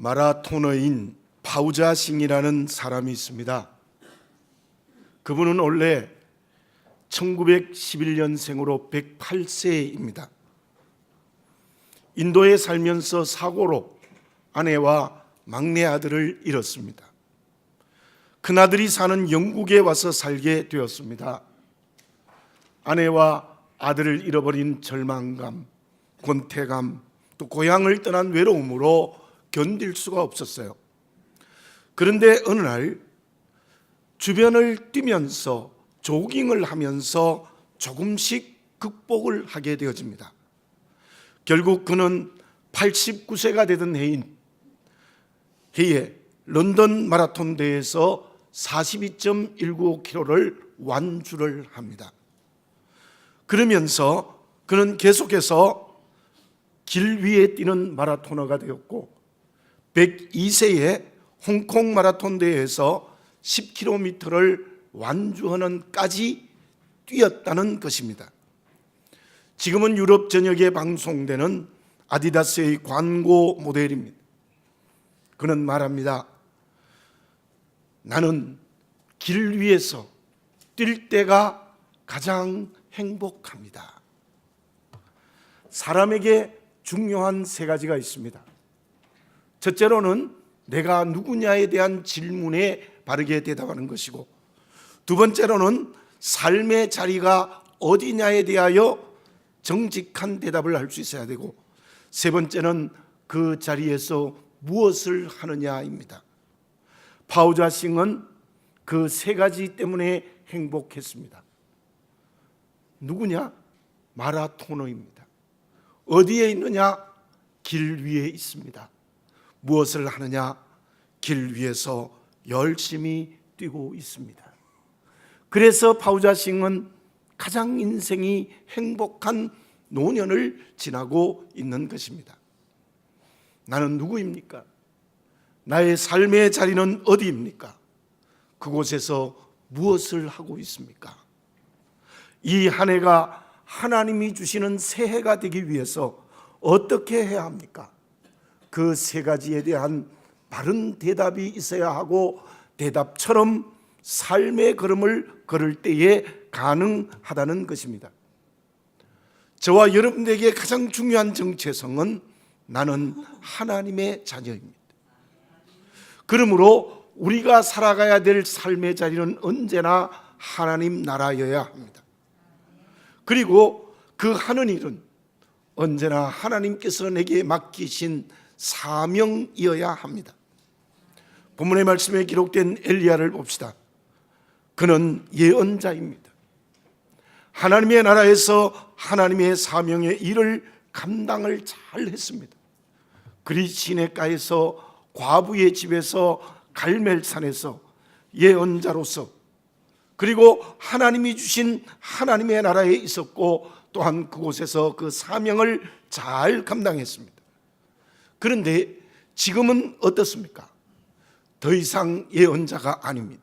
마라토너인 파우자싱이라는 사람이 있습니다. 그분은 원래 1911년생으로 108세입니다. 인도에 살면서 사고로 아내와 막내 아들을 잃었습니다. 큰아들이 사는 영국에 와서 살게 되었습니다. 아내와 아들을 잃어버린 절망감, 권태감, 또 고향을 떠난 외로움으로 견딜 수가 없었어요. 그런데 어느 날 주변을 뛰면서 조깅을 하면서 조금씩 극복을 하게 되어집니다. 결국 그는 89세가 되던 해에 런던 마라톤 대회에서 42.195km를 완주를 합니다. 그러면서 그는 계속해서 길 위에 뛰는 마라토너가 되었고 102세에 홍콩 마라톤 대회에서 10km를 완주하는까지 뛰었다는 것입니다. 지금은 유럽 전역에 방송되는 아디다스의 광고 모델입니다. 그는 말합니다. 나는 길 위에서 뛸 때가 가장 행복합니다. 사람에게 중요한 세 가지가 있습니다. 첫째로는 내가 누구냐에 대한 질문에 바르게 대답하는 것이고, 두 번째로는 삶의 자리가 어디냐에 대하여 정직한 대답을 할 수 있어야 되고, 세 번째는 그 자리에서 무엇을 하느냐입니다. 파우자싱은 그 세 가지 때문에 행복했습니다. 누구냐? 마라토너입니다. 어디에 있느냐? 길 위에 있습니다. 무엇을 하느냐? 길 위에서 열심히 뛰고 있습니다. 그래서 파우자싱은 가장 인생이 행복한 노년을 지나고 있는 것입니다. 나는 누구입니까? 나의 삶의 자리는 어디입니까? 그곳에서 무엇을 하고 있습니까? 이 한 해가 하나님이 주시는 새해가 되기 위해서 어떻게 해야 합니까? 그 세 가지에 대한 바른 대답이 있어야 하고, 대답처럼 삶의 걸음을 걸을 때에 가능하다는 것입니다. 저와 여러분에게 가장 중요한 정체성은 나는 하나님의 자녀입니다. 그러므로 우리가 살아가야 될 삶의 자리는 언제나 하나님 나라여야 합니다. 그리고 그 하는 일은 언제나 하나님께서 내게 맡기신 사명이어야 합니다. 본문의 말씀에 기록된 엘리야를 봅시다. 그는 예언자입니다. 하나님의 나라에서 하나님의 사명의 일을 감당을 잘 했습니다. 그리 시내가에서, 과부의 집에서, 갈멜산에서 예언자로서, 그리고 하나님이 주신 하나님의 나라에 있었고, 또한 그곳에서 그 사명을 잘 감당했습니다. 그런데 지금은 어떻습니까? 더 이상 예언자가 아닙니다.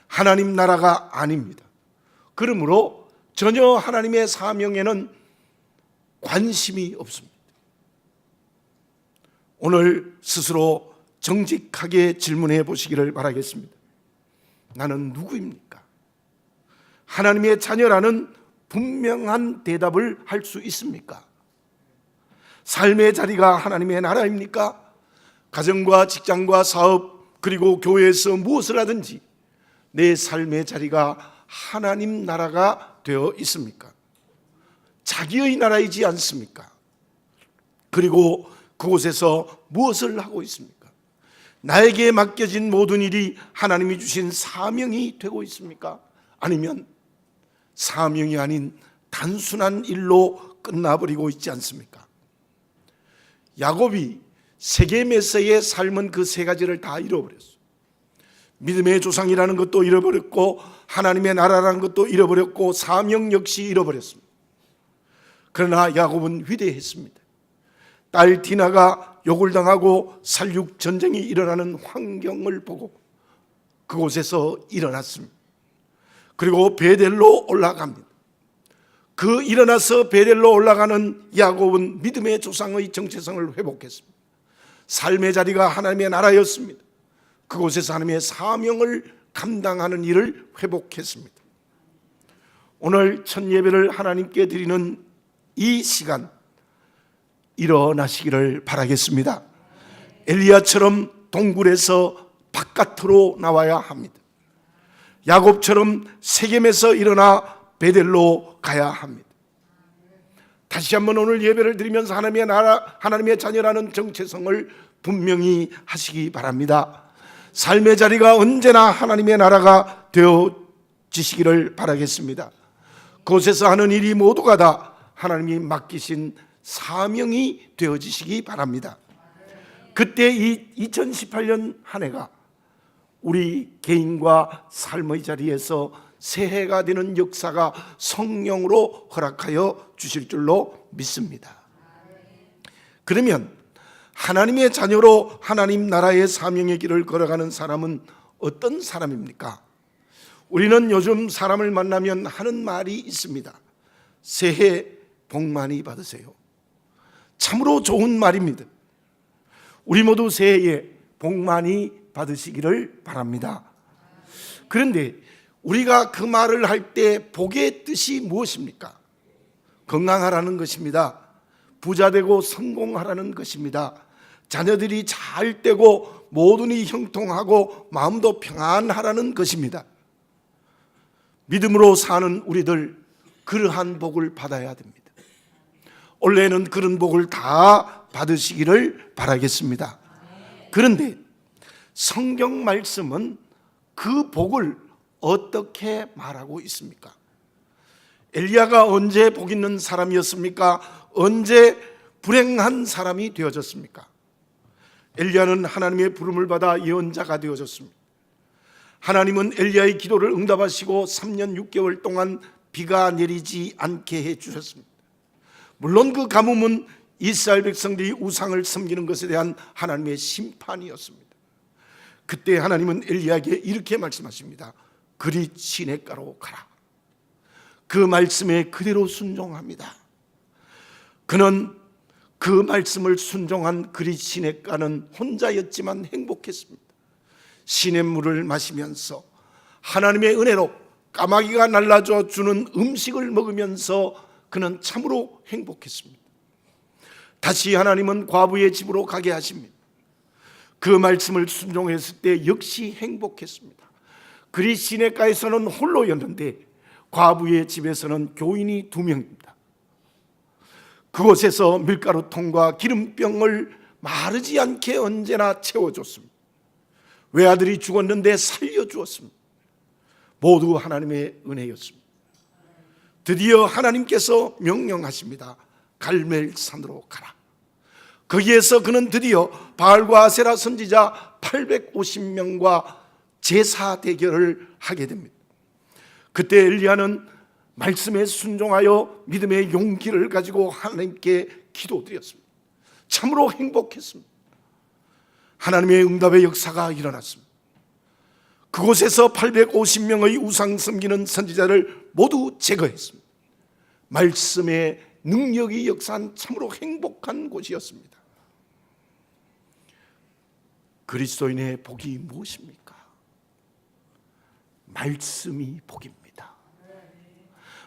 하나님 나라가 아닙니다. 그러므로 전혀 하나님의 사명에는 관심이 없습니다. 오늘 스스로 정직하게 질문해 보시기를 바라겠습니다. 나는 누구입니까? 하나님의 자녀라는 분명한 대답을 할 수 있습니까? 삶의 자리가 하나님의 나라입니까? 가정과 직장과 사업, 그리고 교회에서 무엇을 하든지 내 삶의 자리가 하나님 나라가 되어 있습니까? 자기의 나라이지 않습니까? 그리고 그곳에서 무엇을 하고 있습니까? 나에게 맡겨진 모든 일이 하나님이 주신 사명이 되고 있습니까? 아니면 사명이 아닌 단순한 일로 끝나버리고 있지 않습니까? 야곱이 세계 메시아의 삶은 그 세 가지를 다 잃어버렸어요. 믿음의 조상이라는 것도 잃어버렸고, 하나님의 나라라는 것도 잃어버렸고, 사명 역시 잃어버렸습니다. 그러나 야곱은 위대했습니다. 딸 디나가 욕을 당하고 살육 전쟁이 일어나는 환경을 보고 그곳에서 일어났습니다. 그리고 베델로 올라갑니다. 그 일어나서 베델로 올라가는 야곱은 믿음의 조상의 정체성을 회복했습니다. 삶의 자리가 하나님의 나라였습니다. 그곳에서 하나님의 사명을 감당하는 일을 회복했습니다. 오늘 첫 예배를 하나님께 드리는 이 시간 일어나시기를 바라겠습니다. 엘리야처럼 동굴에서 바깥으로 나와야 합니다. 야곱처럼 세겜에서 일어나 베델로 가야 합니다. 다시 한번 오늘 예배를 드리면서 하나님의 나라, 하나님의 자녀라는 정체성을 분명히 하시기 바랍니다. 삶의 자리가 언제나 하나님의 나라가 되어지시기를 바라겠습니다. 그곳에서 하는 일이 모두가 다 하나님이 맡기신 사명이 되어지시기 바랍니다. 그때 이 2018년 한 해가 우리 개인과 삶의 자리에서 새해가 되는 역사가 성령으로 허락하여 주실 줄로 믿습니다. 그러면 하나님의 자녀로 하나님 나라의 사명의 길을 걸어가는 사람은 어떤 사람입니까? 우리는 요즘 사람을 만나면 하는 말이 있습니다. 새해 복 많이 받으세요. 참으로 좋은 말입니다. 우리 모두 새해에 복 많이 받으시기를 바랍니다. 그런데 우리가 그 말을 할 때 복의 뜻이 무엇입니까? 건강하라는 것입니다. 부자 되고 성공하라는 것입니다. 자녀들이 잘 되고 모든 일이 형통하고 마음도 평안하라는 것입니다. 믿음으로 사는 우리들 그러한 복을 받아야 됩니다. 올해는 그런 복을 다 받으시기를 바라겠습니다. 그런데 성경 말씀은 그 복을 어떻게 말하고 있습니까? 엘리야가 언제 복 있는 사람이었습니까? 언제 불행한 사람이 되어졌습니까? 엘리야는 하나님의 부름을 받아 예언자가 되어졌습니다. 하나님은 엘리야의 기도를 응답하시고 3년 6개월 동안 비가 내리지 않게 해주셨습니다. 물론 그 가뭄은 이스라엘 백성들이 우상을 섬기는 것에 대한 하나님의 심판이었습니다. 그때 하나님은 엘리야에게 이렇게 말씀하십니다. 그리 시냇가로 가라. 그 말씀에 그대로 순종합니다. 그는 그 말씀을 순종한 그리 시냇가는 혼자였지만 행복했습니다. 시냇물을 마시면서 하나님의 은혜로 까마귀가 날라줘 주는 음식을 먹으면서 그는 참으로 행복했습니다. 다시 하나님은 과부의 집으로 가게 하십니다. 그 말씀을 순종했을 때 역시 행복했습니다. 그리 시냇가에서는 홀로였는데 과부의 집에서는 교인이 2명입니다. 그곳에서 밀가루통과 기름병을 마르지 않게 언제나 채워줬습니다. 외아들이 죽었는데 살려주었습니다. 모두 하나님의 은혜였습니다. 드디어 하나님께서 명령하십니다. 갈멜산으로 가라. 거기에서 그는 드디어 바알과 아세라 선지자 850명과 제사 대결을 하게 됩니다. 그때 엘리야는 말씀에 순종하여 믿음의 용기를 가지고 하나님께 기도드렸습니다. 참으로 행복했습니다. 하나님의 응답의 역사가 일어났습니다. 그곳에서 850명의 우상 섬기는 선지자를 모두 제거했습니다. 말씀의 능력이 역사한 참으로 행복한 곳이었습니다. 그리스도인의 복이 무엇입니까? 말씀이 복입니다.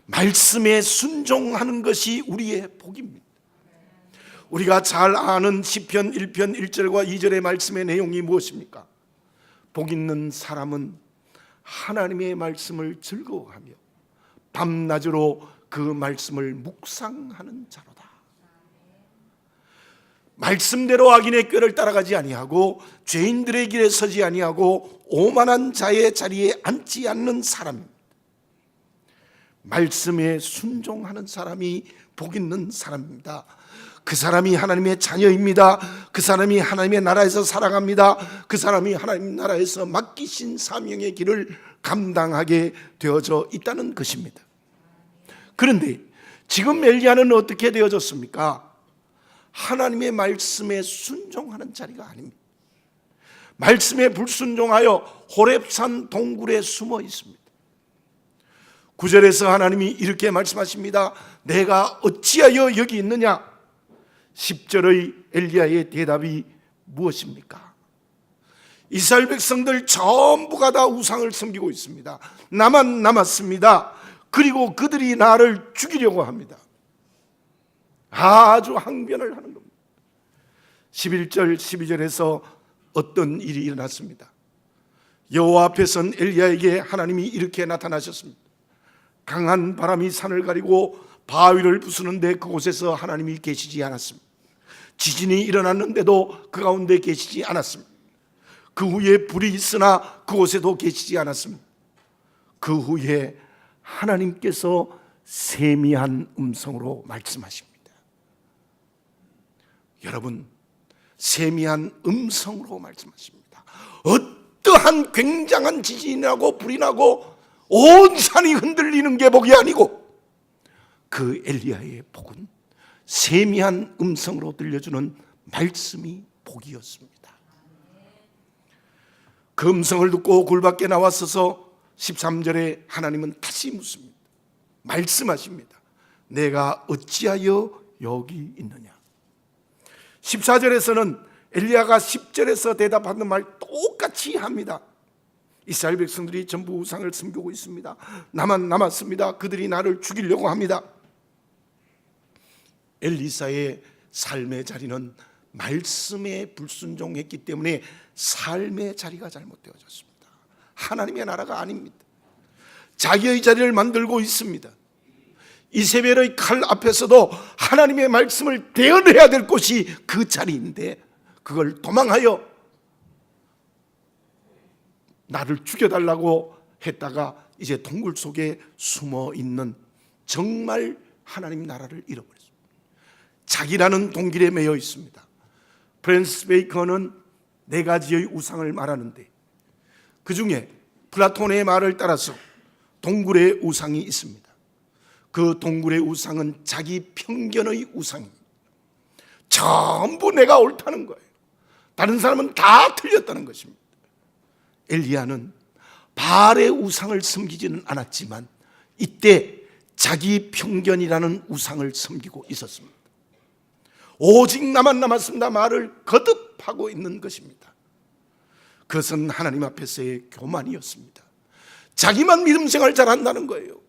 말씀에 순종하는 것이 우리의 복입니다. 우리가 잘 아는 시편 1편 1절과 2절의 말씀의 내용이 무엇입니까? 복 있는 사람은 하나님의 말씀을 즐거워하며 밤낮으로 그 말씀을 묵상하는 자로다. 말씀대로 악인의 꾀를 따라가지 아니하고 죄인들의 길에 서지 아니하고 오만한 자의 자리에 앉지 않는 사람입니다. 말씀에 순종하는 사람이 복 있는 사람입니다. 그 사람이 하나님의 자녀입니다. 그 사람이 하나님의 나라에서 살아갑니다. 그 사람이 하나님 나라에서 맡기신 사명의 길을 감당하게 되어져 있다는 것입니다. 그런데 지금 엘리야는 어떻게 되어졌습니까? 하나님의 말씀에 순종하는 자리가 아닙니다. 말씀에 불순종하여 호렙산 동굴에 숨어 있습니다. 9절에서 하나님이 이렇게 말씀하십니다. 내가 어찌하여 여기 있느냐? 10절의 엘리야의 대답이 무엇입니까? 이스라엘 백성들 전부가 다 우상을 섬기고 있습니다. 나만 남았습니다. 그리고 그들이 나를 죽이려고 합니다. 아주 항변을 하는 겁니다. 11절 12절에서 어떤 일이 일어났습니다. 여호와 앞에선 엘리야에게 하나님이 이렇게 나타나셨습니다. 강한 바람이 산을 가리고 바위를 부수는데 그곳에서 하나님이 계시지 않았습니다. 지진이 일어났는데도 그 가운데 계시지 않았습니다. 그 후에 불이 있으나 그곳에도 계시지 않았습니다. 그 후에 하나님께서 세미한 음성으로 말씀하십니다. 여러분, 세미한 음성으로 말씀하십니다. 어떠한 굉장한 지진이 나고 불이 나고 온 산이 흔들리는 게 복이 아니고, 그 엘리야의 복은 세미한 음성으로 들려주는 말씀이 복이었습니다. 그 음성을 듣고 굴 밖에 나왔어서 13절에 하나님은 다시 묻습니다. 말씀하십니다. 내가 어찌하여 여기 있느냐. 14절에서는 엘리야가 10절에서 대답하는 말 똑같이 합니다. 이스라엘 백성들이 전부 우상을 섬기고 있습니다. 나만 남았습니다. 그들이 나를 죽이려고 합니다. 엘리사의 삶의 자리는 말씀에 불순종했기 때문에 삶의 자리가 잘못되어졌습니다. 하나님의 나라가 아닙니다. 자기의 자리를 만들고 있습니다. 이세벨의 칼 앞에서도 하나님의 말씀을 대언해야 될 곳이 그 자리인데, 그걸 도망하여 나를 죽여달라고 했다가 이제 동굴 속에 숨어 있는, 정말 하나님 나라를 잃어버렸습니다. 자기라는 동굴에 매여 있습니다. 프랜시스 베이컨은 네 가지의 우상을 말하는데, 그 중에 플라톤의 말을 따라서 동굴의 우상이 있습니다. 그 동굴의 우상은 자기 편견의 우상입니다. 전부 내가 옳다는 거예요. 다른 사람은 다 틀렸다는 것입니다. 엘리야는 바알의 우상을 섬기지는 않았지만 이때 자기 편견이라는 우상을 섬기고 있었습니다. 오직 나만 남았습니다 말을 거듭하고 있는 것입니다. 그것은 하나님 앞에서의 교만이었습니다. 자기만 믿음 생활 잘한다는 거예요.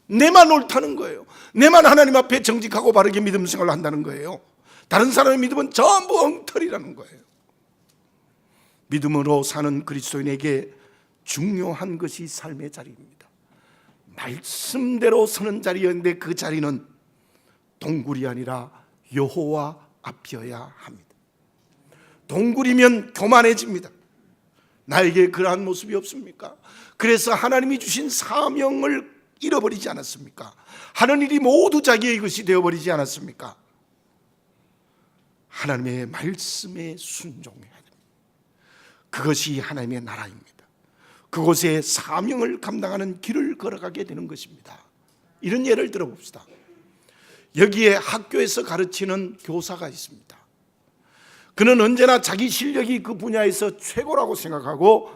내만 옳다는 거예요. 내만 하나님 앞에 정직하고 바르게 믿음 생활을 한다는 거예요. 다른 사람의 믿음은 전부 엉터리라는 거예요. 믿음으로 사는 그리스도인에게 중요한 것이 삶의 자리입니다. 말씀대로 서는 자리였는데 그 자리는 동굴이 아니라 여호와 앞이어야 합니다. 동굴이면 교만해집니다. 나에게 그러한 모습이 없습니까? 그래서 하나님이 주신 사명을 잃어버리지 않았습니까? 하는 일이 모두 자기의 것이 되어버리지 않았습니까? 하나님의 말씀에 순종해야 됩니다. 그것이 하나님의 나라입니다. 그곳에 사명을 감당하는 길을 걸어가게 되는 것입니다. 이런 예를 들어봅시다. 여기에 학교에서 가르치는 교사가 있습니다. 그는 언제나 자기 실력이 그 분야에서 최고라고 생각하고,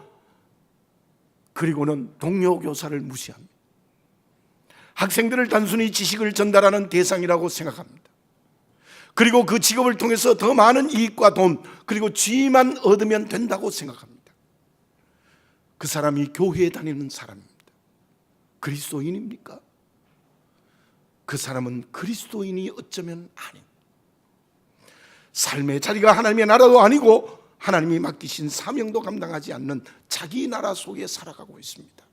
그리고는 동료 교사를 무시합니다. 학생들을 단순히 지식을 전달하는 대상이라고 생각합니다. 그리고 그 직업을 통해서 더 많은 이익과 돈, 그리고 지위만 얻으면 된다고 생각합니다. 그 사람이 교회에 다니는 사람입니다. 그리스도인입니까? 그 사람은 그리스도인이 어쩌면 아닙니다. 삶의 자리가 하나님의 나라도 아니고 하나님이 맡기신 사명도 감당하지 않는 자기 나라 속에 살아가고 있습니다.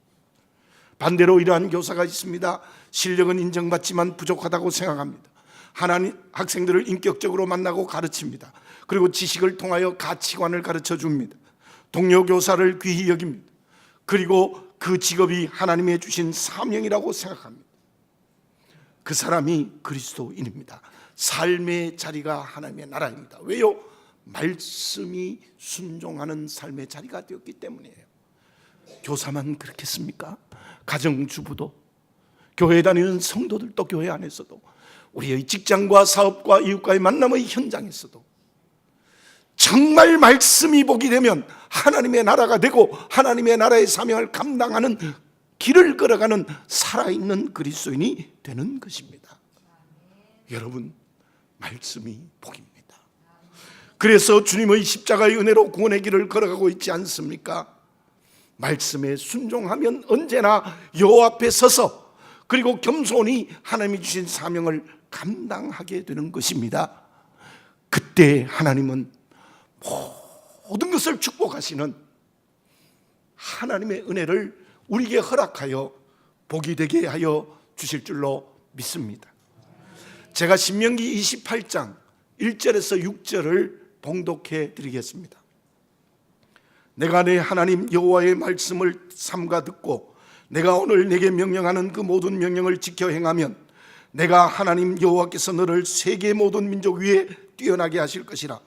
반대로 이러한 교사가 있습니다. 실력은 인정받지만 부족하다고 생각합니다. 하나님 학생들을 인격적으로 만나고 가르칩니다. 그리고 지식을 통하여 가치관을 가르쳐 줍니다. 동료 교사를 귀히 여깁니다. 그리고 그 직업이 하나님이 주신 사명이라고 생각합니다. 그 사람이 그리스도인입니다. 삶의 자리가 하나님의 나라입니다. 왜요? 말씀이 순종하는 삶의 자리가 되었기 때문이에요. 교사만 그렇겠습니까? 가정주부도, 교회 다니는 성도들도, 교회 안에서도, 우리의 직장과 사업과 이웃과의 만남의 현장에서도 정말 말씀이 복이 되면 하나님의 나라가 되고 하나님의 나라의 사명을 감당하는 길을 걸어가는 살아있는 그리스도인이 되는 것입니다. 여러분, 말씀이 복입니다. 그래서 주님의 십자가의 은혜로 구원의 길을 걸어가고 있지 않습니까? 말씀에 순종하면 언제나 여호와 앞에 서서 그리고 겸손히 하나님이 주신 사명을 감당하게 되는 것입니다. 그때 하나님은 모든 것을 축복하시는 하나님의 은혜를 우리에게 허락하여 복이 되게 하여 주실 줄로 믿습니다. 제가 신명기 28장 1절에서 6절을 봉독해 드리겠습니다. 내가 내 하나님 여호와의 말씀을 삼가 듣고 내가 오늘 내게 명령하는 그 모든 명령을 지켜 행하면 내가 하나님 여호와께서 너를 세계 모든 민족 위에 뛰어나게 하실 것이라.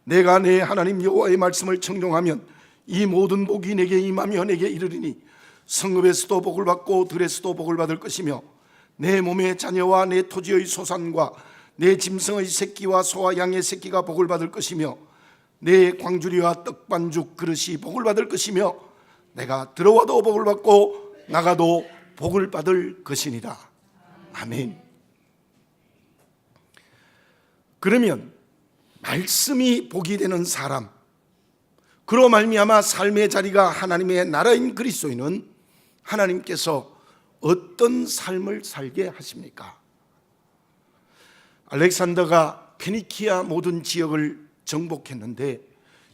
내가 내 하나님 여호와의 말씀을 청종하면 이 모든 복이 내게 임하며 내게 이르리니 성읍에서도 복을 받고 들에서도 복을 받을 것이며 내 몸의 자녀와 내 토지의 소산과 내 짐승의 새끼와 소와 양의 새끼가 복을 받을 것이며 내 광주리와 떡반죽 그릇이 복을 받을 것이며 내가 들어와도 복을 받고 나가도 복을 받을 것이니라. 아멘. 그러면 말씀이 복이 되는 사람, 그로 말미암아 삶의 자리가 하나님의 나라인 그리스도인은 하나님께서 어떤 삶을 살게 하십니까? 알렉산더가 페니키아 모든 지역을 정복했는데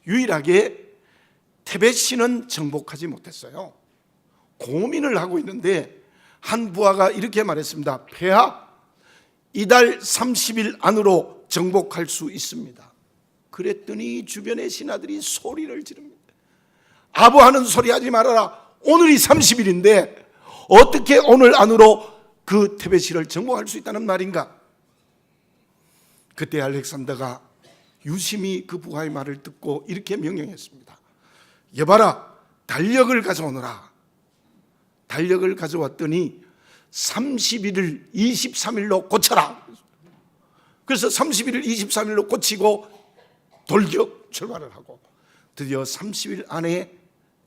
유일하게 테베시는 정복하지 못했어요. 고민을 하고 있는데 한 부하가 이렇게 말했습니다. 폐하, 이달 30일 안으로 정복할 수 있습니다. 그랬더니 주변의 신하들이 소리를 지릅니다. 아부하는 소리 하지 말아라. 오늘이 30일인데 어떻게 오늘 안으로 그 테베시를 정복할 수 있다는 말인가? 그때 알렉산더가 유심히 그 부하의 말을 듣고 이렇게 명령했습니다. 여봐라, 달력을 가져오너라. 달력을 가져왔더니 31일 23일로 고쳐라. 그래서 31일 23일로 고치고 돌격 출발을 하고 드디어 30일 안에,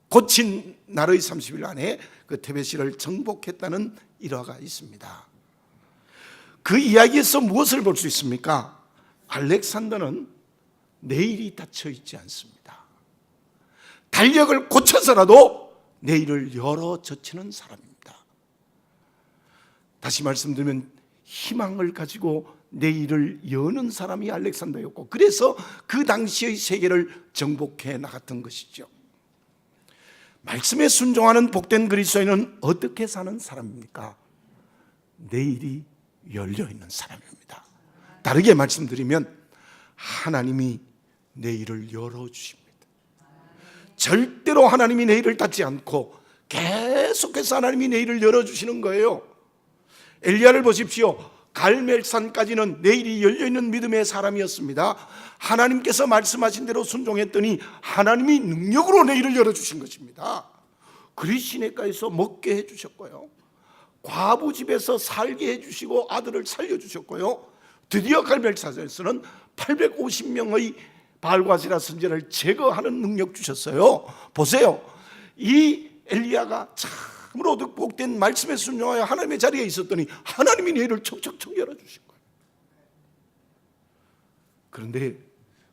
고친 날의 30일 안에 그 테베시를 정복했다는 일화가 있습니다. 그 이야기에서 무엇을 볼 수 있습니까? 알렉산더는 내일이 닫혀 있지 않습니다. 달력을 고쳐서라도 내일을 열어 젖히는 사람입니다. 다시 말씀드리면 희망을 가지고 내일을 여는 사람이 알렉산더였고, 그래서 그 당시의 세계를 정복해 나갔던 것이죠. 말씀에 순종하는 복된 그리스도인은 어떻게 사는 사람입니까? 내일이 열려있는 사람입니다. 다르게 말씀드리면 하나님이 내일을 열어주십니다. 절대로 하나님이 내일을 닫지 않고 계속해서 하나님이 내일을 열어주시는 거예요. 엘리야를 보십시오. 갈멜산까지는 내일이 열려있는 믿음의 사람이었습니다. 하나님께서 말씀하신 대로 순종했더니 하나님이 능력으로 내일을 열어주신 것입니다. 그리시네가에서 먹게 해주셨고요, 과부 집에서 살게 해주시고 아들을 살려주셨고요, 드디어 갈멜산에서는 850명의 바알과세라 선지자를 제거하는 능력 주셨어요. 보세요, 이 엘리야가 참으로 복된 말씀에 순종하여 하나님의 자리에 있었더니 하나님이 내일을 척척척 열어주신 거예요. 그런데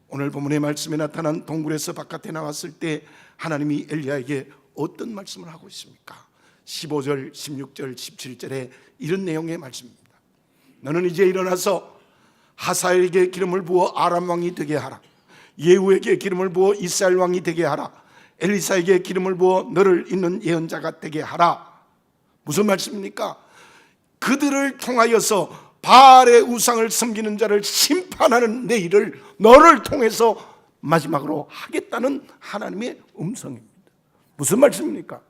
오늘 본문의 말씀에 나타난 동굴에서 바깥에 나왔을 때 하나님이 엘리야에게 어떤 말씀을 하고 있습니까? 15절, 16절, 17절에 이런 내용의 말씀입니다. 너는 이제 일어나서 하사엘에게 기름을 부어 아람 왕이 되게 하라. 예후에게 기름을 부어 이스라엘 왕이 되게 하라. 엘리사에게 기름을 부어 너를 잇는 예언자가 되게 하라. 무슨 말씀입니까? 그들을 통하여서 바알의 우상을 섬기는 자를 심판하는 내 일을 너를 통해서 마지막으로 하겠다는 하나님의 음성입니다. 무슨 말씀입니까?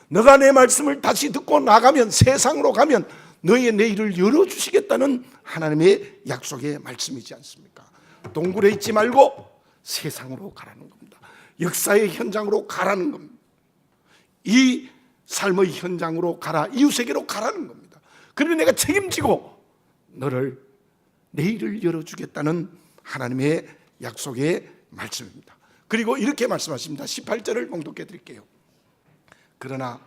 너가 내 말씀을 다시 듣고 나가면, 세상으로 가면 너의 내일을 열어주시겠다는 하나님의 약속의 말씀이지 않습니까? 동굴에 있지 말고 세상으로 가라는 겁니다. 역사의 현장으로 가라는 겁니다. 이 삶의 현장으로 가라, 이웃에게로 가라는 겁니다. 그러면 내가 책임지고 너를 내일을 열어주겠다는 하나님의 약속의 말씀입니다. 그리고 이렇게 말씀하십니다. 18절을 봉독해 드릴게요. 그러나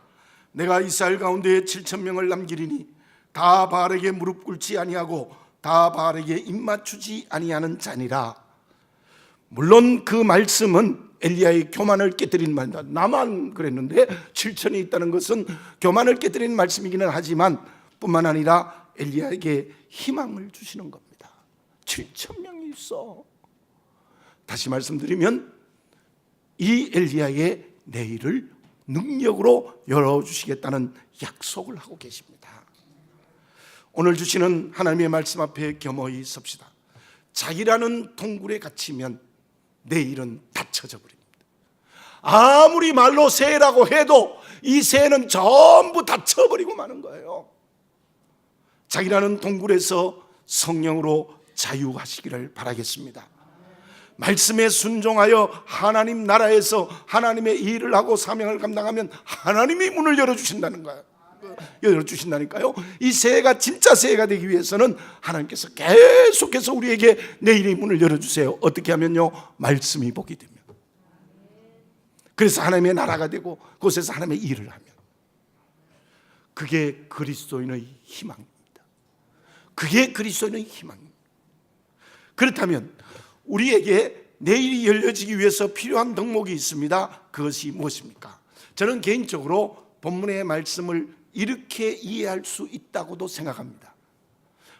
내가 이스라엘 가운데 7,000명을 남기리니 다 바알에게 무릎 꿇지 아니하고 다 바알에게 입맞추지 아니하는 자니라. 물론 그 말씀은 엘리야의 교만을 깨뜨리는 말이다. 나만 그랬는데 7천이 있다는 것은 교만을 깨뜨리는 말씀이기는 하지만 뿐만 아니라 엘리야에게 희망을 주시는 겁니다. 7천 명이 있어. 다시 말씀드리면 이 엘리야의 내일을 능력으로 열어주시겠다는 약속을 하고 계십니다. 오늘 주시는 하나님의 말씀 앞에 겸허히 섭시다. 자기라는 동굴에 갇히면 내일은 닫혀져 버립니다. 아무리 말로 새라고 해도 이 새는 전부 닫혀버리고 마는 거예요. 자기라는 동굴에서 성령으로 자유하시기를 바라겠습니다. 말씀에 순종하여 하나님 나라에서 하나님의 일을 하고 사명을 감당하면 하나님이 문을 열어주신다는 거예요. 열어주신다니까요. 이 새해가 진짜 새해가 되기 위해서는 하나님께서 계속해서 우리에게 내일의 문을 열어주세요. 어떻게 하면요? 말씀이 복이 되면. 그래서 하나님의 나라가 되고 그곳에서 하나님의 일을 하면. 그게 그리스도인의 희망입니다. 그게 그리스도인의 희망입니다. 그렇다면 우리에게 내일이 열려지기 위해서 필요한 덕목이 있습니다. 그것이 무엇입니까? 저는 개인적으로 본문의 말씀을 이렇게 이해할 수 있다고도 생각합니다.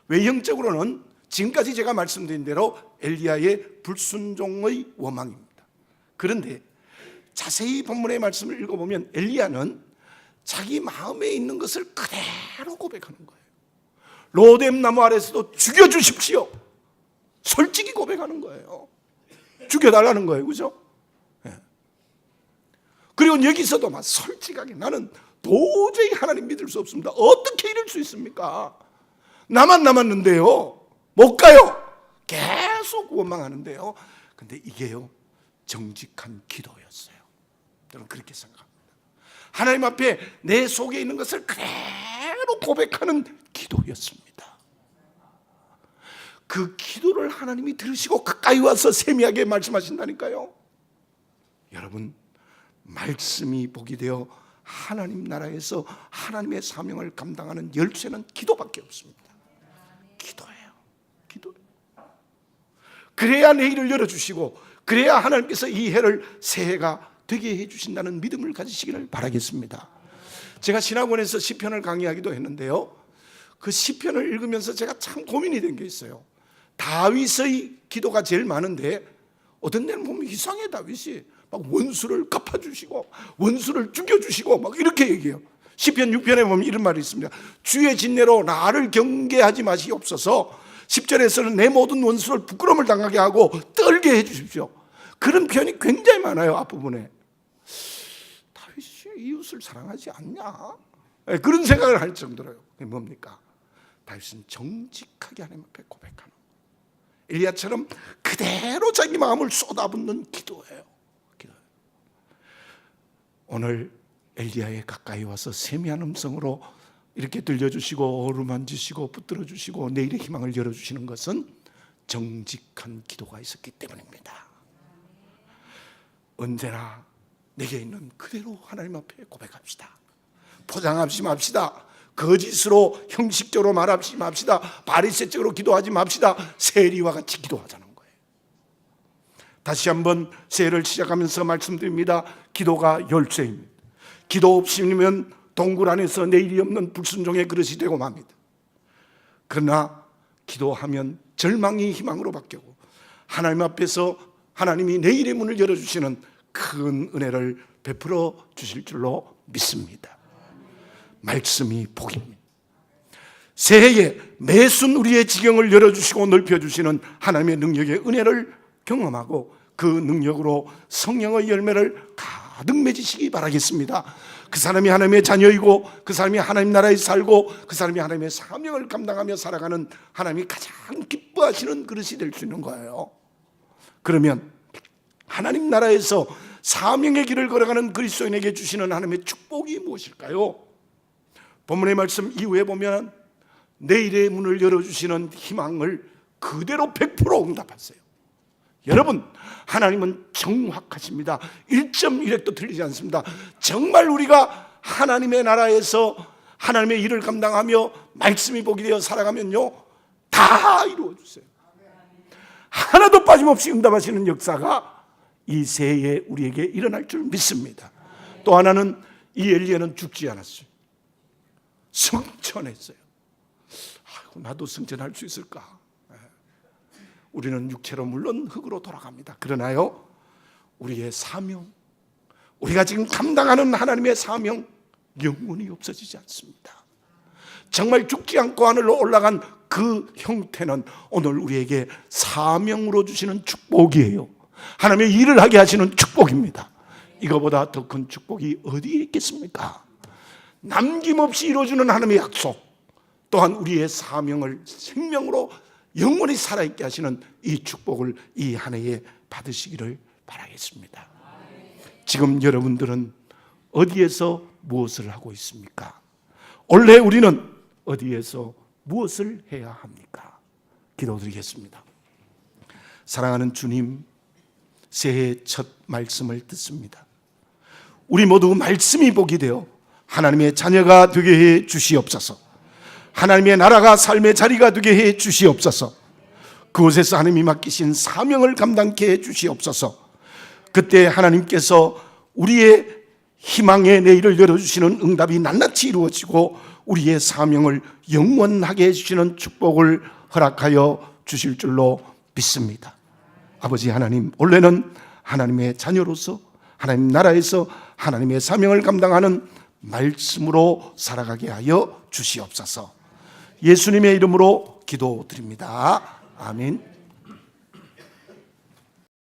외형적으로는 지금까지 제가 말씀드린 대로 엘리야의 불순종의 원망입니다. 그런데 자세히 본문의 말씀을 읽어보면 엘리야는 자기 마음에 있는 것을 그대로 고백하는 거예요. 로뎀 나무 아래서도 죽여주십시오. 솔직히 고백하는 거예요. 죽여달라는 거예요. 그죠? 네. 그리고 여기서도 막 솔직하게 나는 도저히 하나님 믿을 수 없습니다. 어떻게 이럴 수 있습니까? 나만 남았는데요. 못 가요. 계속 원망하는데요. 근데 이게요, 정직한 기도였어요. 저는 그렇게 생각합니다. 하나님 앞에 내 속에 있는 것을 그대로 고백하는 기도였습니다. 그 기도를 하나님이 들으시고 가까이 와서 세미하게 말씀하신다니까요. 여러분, 말씀이 복이 되어 하나님 나라에서 하나님의 사명을 감당하는 열쇠는 기도밖에 없습니다. 기도예요. 기도. 그래야 내일을 열어주시고 그래야 하나님께서 이 해를 새해가 되게 해주신다는 믿음을 가지시기를 바라겠습니다. 제가 신학원에서 시편을 강의하기도 했는데요, 그 시편을 읽으면서 제가 참 고민이 된 게 있어요. 다윗의 기도가 제일 많은데 어떤 데는 보면 이상해. 다윗이 막 원수를 갚아주시고 원수를 죽여주시고 막 이렇게 얘기해요. 시편 6편에 보면 이런 말이 있습니다. 주의 진례로 나를 경계하지 마시옵소서. 10절에서는 내 모든 원수를 부끄러움을 당하게 하고 떨게 해주십시오. 그런 표현이 굉장히 많아요. 앞부분에. 다윗이 이웃을 사랑하지 않냐? 그런 생각을 할 정도로요. 그게 뭡니까? 다윗은 정직하게 하나님 앞에 고백하는, 엘리야처럼 그대로 자기 마음을 쏟아붓는 기도예요. 오늘 엘리야에 가까이 와서 세미한 음성으로 이렇게 들려주시고 어루만지시고 붙들어주시고 내일의 희망을 열어주시는 것은 정직한 기도가 있었기 때문입니다. 언제나 내게 있는 그대로 하나님 앞에 고백합시다. 포장하지 맙시다. 거짓으로 형식적으로 말하지 맙시다. 바리새적으로 기도하지 맙시다. 세리와 같이 기도하자는 거예요. 다시 한번 새해를 시작하면서 말씀드립니다. 기도가 열쇠입니다. 기도 없이면 동굴 안에서 내일이 없는 불순종의 그릇이 되고 맙니다. 그러나 기도하면 절망이 희망으로 바뀌고 하나님 앞에서 하나님이 내일의 문을 열어주시는 큰 은혜를 베풀어 주실 줄로 믿습니다. 말씀이 복입니다. 새해에 매순 우리의 지경을 열어주시고 넓혀주시는 하나님의 능력의 은혜를 경험하고 그 능력으로 성령의 열매를 가득 맺으시기 바라겠습니다. 그 사람이 하나님의 자녀이고 그 사람이 하나님 나라에 살고 그 사람이 하나님의 사명을 감당하며 살아가는 하나님이 가장 기뻐하시는 그릇이 될 수 있는 거예요. 그러면 하나님 나라에서 사명의 길을 걸어가는 그리스도인에게 주시는 하나님의 축복이 무엇일까요? 본문의 말씀 이후에 보면 내일의 문을 열어주시는 희망을 그대로 100% 응답하세요. 여러분, 하나님은 정확하십니다. 1.1획도 틀리지 않습니다. 정말 우리가 하나님의 나라에서 하나님의 일을 감당하며 말씀이 복이 되어 살아가면요, 다 이루어주세요. 하나도 빠짐없이 응답하시는 역사가 이 새해에 우리에게 일어날 줄 믿습니다. 또 하나는 이 엘리야는 죽지 않았어요. 승천했어요. 아이고, 나도 승천할 수 있을까? 우리는 육체로 물론 흙으로 돌아갑니다. 그러나요, 우리의 사명, 우리가 지금 감당하는 하나님의 사명, 영원히 없어지지 않습니다. 정말 죽지 않고 하늘로 올라간 그 형태는 오늘 우리에게 사명으로 주시는 축복이에요. 하나님의 일을 하게 하시는 축복입니다. 이거보다 더 큰 축복이 어디에 있겠습니까? 남김없이 이루어주는 하나님의 약속, 또한 우리의 사명을 생명으로 영원히 살아있게 하시는 이 축복을 이 한 해에 받으시기를 바라겠습니다. 지금 여러분들은 어디에서 무엇을 하고 있습니까? 원래 우리는 어디에서 무엇을 해야 합니까? 기도드리겠습니다. 사랑하는 주님, 새해 첫 말씀을 듣습니다. 우리 모두 말씀이 복이 되어 하나님의 자녀가 되게 해 주시옵소서. 하나님의 나라가 삶의 자리가 되게 해 주시옵소서. 그곳에서 하나님이 맡기신 사명을 감당케 해 주시옵소서. 그때 하나님께서 우리의 희망의 내일을 열어주시는 응답이 낱낱이 이루어지고 우리의 사명을 영원하게 해주시는 축복을 허락하여 주실 줄로 믿습니다. 아버지 하나님, 원래는 하나님의 자녀로서 하나님 나라에서 하나님의 사명을 감당하는 말씀으로 살아가게 하여 주시옵소서. 예수님의 이름으로 기도드립니다. 아멘.